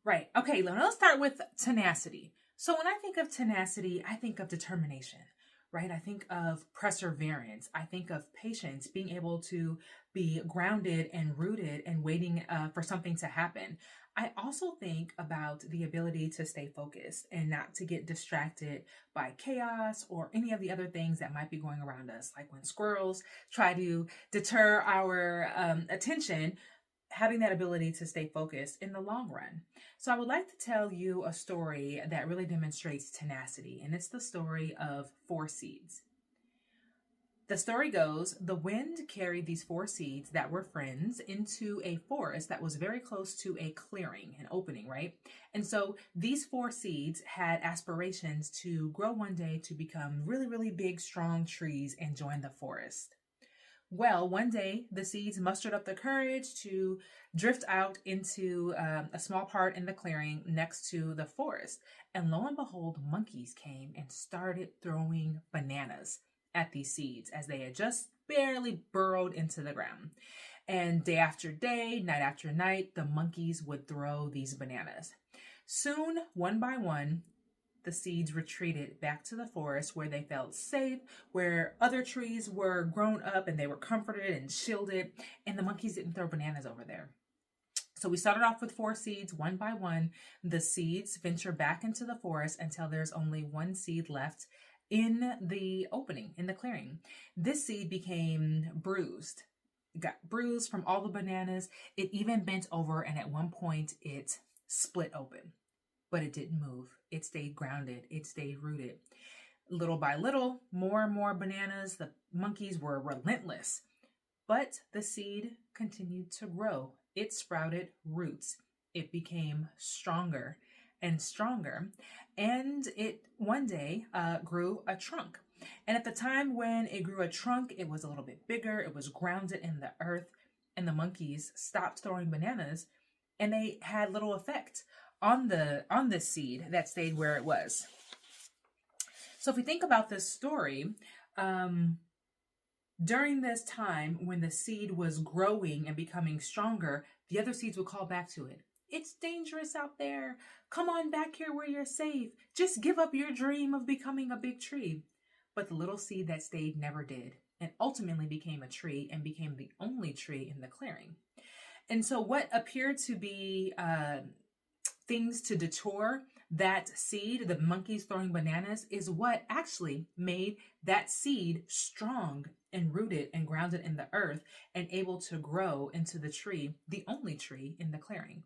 Right. Okay, let's start with tenacity. So when I think of tenacity, I think of determination, right? I think of perseverance. I think of patience, being able to be grounded and rooted and waiting for something to happen. I also think about the ability to stay focused and not to get distracted by chaos or any of the other things that might be going around us, like when squirrels try to deter our attention, having that ability to stay focused in the long run. So I would like to tell you a story that really demonstrates tenacity, and it's the story of four seeds. The story goes, the wind carried these four seeds that were friends into a forest that was very close to a clearing, an opening, right? And so these four seeds had aspirations to grow one day to become really, really big, strong trees and join the forest. Well, one day the seeds mustered up the courage to drift out into a small part in the clearing next to the forest. And lo and behold, monkeys came and started throwing bananas at these seeds as they had just barely burrowed into the ground. And day after day, night after night, the monkeys would throw these bananas. Soon, one by one, the seeds retreated back to the forest where they felt safe, where other trees were grown up and they were comforted and shielded, and the monkeys didn't throw bananas over there. So we started off with four seeds, one by one. The seeds venture back into the forest until there's only one seed left in the opening, in the clearing. This seed became bruised. It got bruised from all the bananas. It even bent over, and at one point it split open. But it didn't move. It stayed grounded. It stayed rooted. Little by little, more and more bananas. The monkeys were relentless. But the seed continued to grow. It sprouted roots. It became stronger and stronger. And it one day grew a trunk. And at the time when it grew a trunk, it was a little bit bigger. It was grounded in the earth. And the monkeys stopped throwing bananas. And they had little effect on this seed that stayed where it was. So if we think about this story, during this time when the seed was growing and becoming stronger, the other seeds would call back to it. It's dangerous out there. Come on back here where you're safe. Just give up your dream of becoming a big tree. But the little seed that stayed never did, and ultimately became a tree and became the only tree in the clearing. And so what appeared to be things to detour that seed, the monkeys throwing bananas, is what actually made that seed strong and rooted and grounded in the earth and able to grow into the tree, the only tree in the clearing.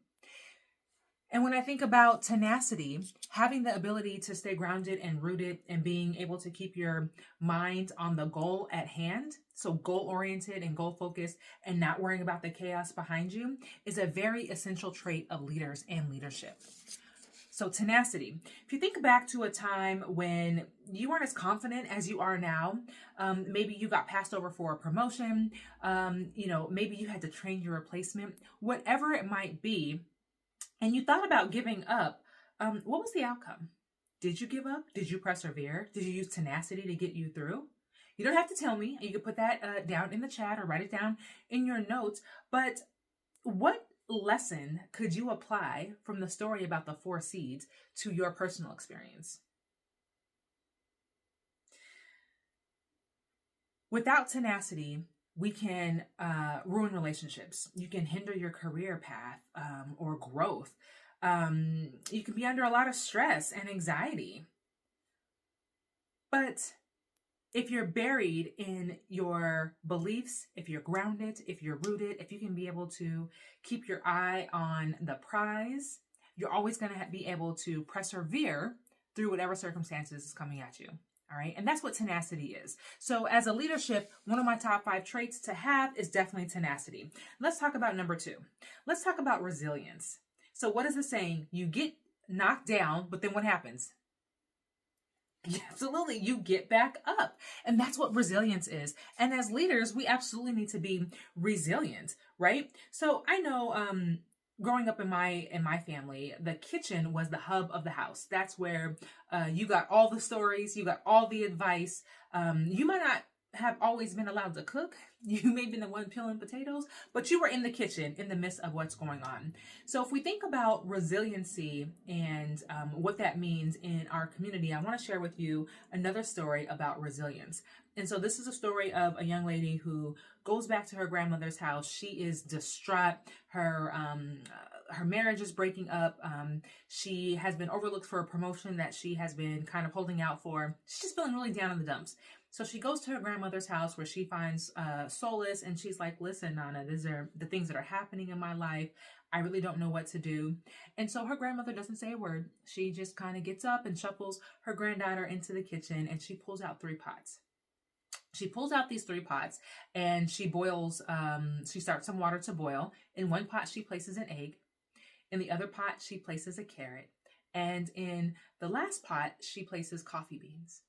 And when I think about tenacity, having the ability to stay grounded and rooted and being able to keep your mind on the goal at hand, so goal-oriented and goal-focused and not worrying about the chaos behind you, is a very essential trait of leaders and leadership. So tenacity. If you think back to a time when you weren't as confident as you are now, maybe you got passed over for a promotion, maybe you had to train your replacement, whatever it might be, and you thought about giving up, what was the outcome? Did you give up? Did you persevere? Did you use tenacity to get you through? You don't have to tell me. You can put that down in the chat or write it down in your notes. But what lesson could you apply from the story about the four seeds to your personal experience? Without tenacity, we can ruin relationships. You can hinder your career path or growth. You can be under a lot of stress and anxiety. But if you're buried in your beliefs, if you're grounded, if you're rooted, if you can be able to keep your eye on the prize, you're always going to be able to persevere through whatever circumstances is coming at you. All right. And that's what tenacity is. So as a leadership, one of my top 5 traits to have is definitely tenacity. Let's talk about number 2. Let's talk about resilience. So what is it saying? You get knocked down, but then what happens? Absolutely. You get back up. And that's what resilience is. And as leaders, we absolutely need to be resilient, right? So I know, growing up in my family, the kitchen was the hub of the house. That's where you got all the stories, you got all the advice. You might not have always been allowed to cook. You may have been the one peeling potatoes, but you were in the kitchen in the midst of what's going on. So if we think about resiliency and what that means in our community, I want to share with you another story about resilience. And so this is a story of a young lady who goes back to her grandmother's house. She is distraught. Her marriage is breaking up. She has been overlooked for a promotion that she has been kind of holding out for. She's just feeling really down in the dumps. So she goes to her grandmother's house where she finds solace, and she's like, listen, Nana, these are the things that are happening in my life. I really don't know what to do. And so her grandmother doesn't say a word. She just kind of gets up and shuffles her granddaughter into the kitchen, and she pulls out 3 pots. She pulls out these 3 pots and she boils, she starts some water to boil. In one pot, she places an egg. In the other pot, she places a carrot. And in the last pot, she places coffee beans.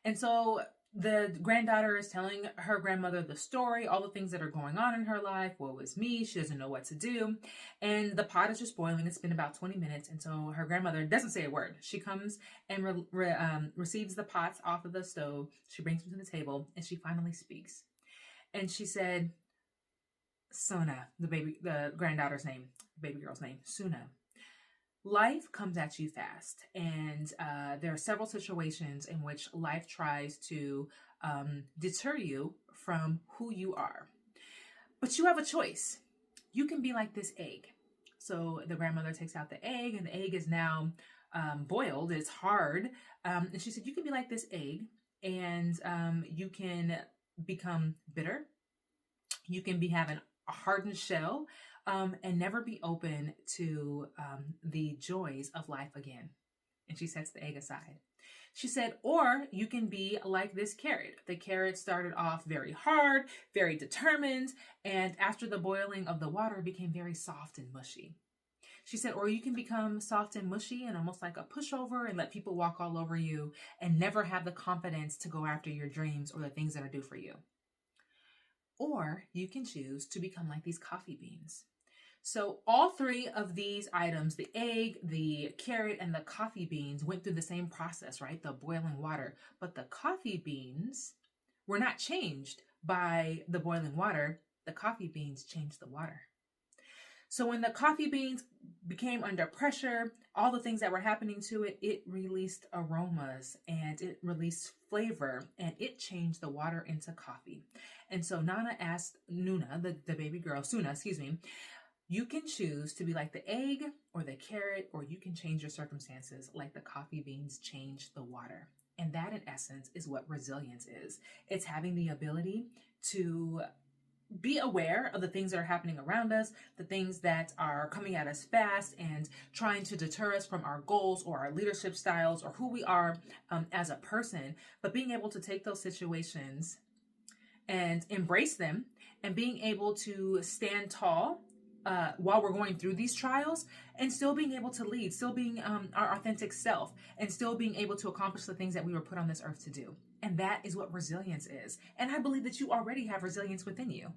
And so the granddaughter is telling her grandmother the story, all the things that are going on in her life. Woe is me. She doesn't know what to do. And the pot is just boiling. It's been about 20 minutes. And so her grandmother doesn't say a word. She comes and receives the pots off of the stove. She brings them to the table and she finally speaks. And she said, Sona, the granddaughter's name, the baby girl's name, Suna. Life comes at you fast, and there are several situations in which life tries to deter you from who you are. But you have a choice. You can be like this egg. So the grandmother takes out the egg, and the egg is now boiled. It's hard. And she said, you can be like this egg, and you can become bitter. You can be having a hardened shell. And never be open to the joys of life again. And she sets the egg aside. She said, or you can be like this carrot. The carrot started off very hard, very determined, and after the boiling of the water, became very soft and mushy. She said, or you can become soft and mushy and almost like a pushover and let people walk all over you and never have the confidence to go after your dreams or the things that are due for you. Or you can choose to become like these coffee beans. So all 3 of these items, the egg, the carrot, and the coffee beans, went through the same process, right? The boiling water. But the coffee beans were not changed by the boiling water. The coffee beans changed the water. So when the coffee beans became under pressure, all the things that were happening to it, it released aromas and it released flavor and it changed the water into coffee. And so Nana asked Nuna, the baby girl, Suna, excuse me, you can choose to be like the egg or the carrot, or you can change your circumstances like the coffee beans change the water. And that, in essence, is what resilience is. It's having the ability to be aware of the things that are happening around us, the things that are coming at us fast and trying to deter us from our goals or our leadership styles or who we are as a person, but being able to take those situations and embrace them and being able to stand tall while we're going through these trials and still being able to lead, still being our authentic self and still being able to accomplish the things that we were put on this earth to do. And that is what resilience is. And I believe that you already have resilience within you.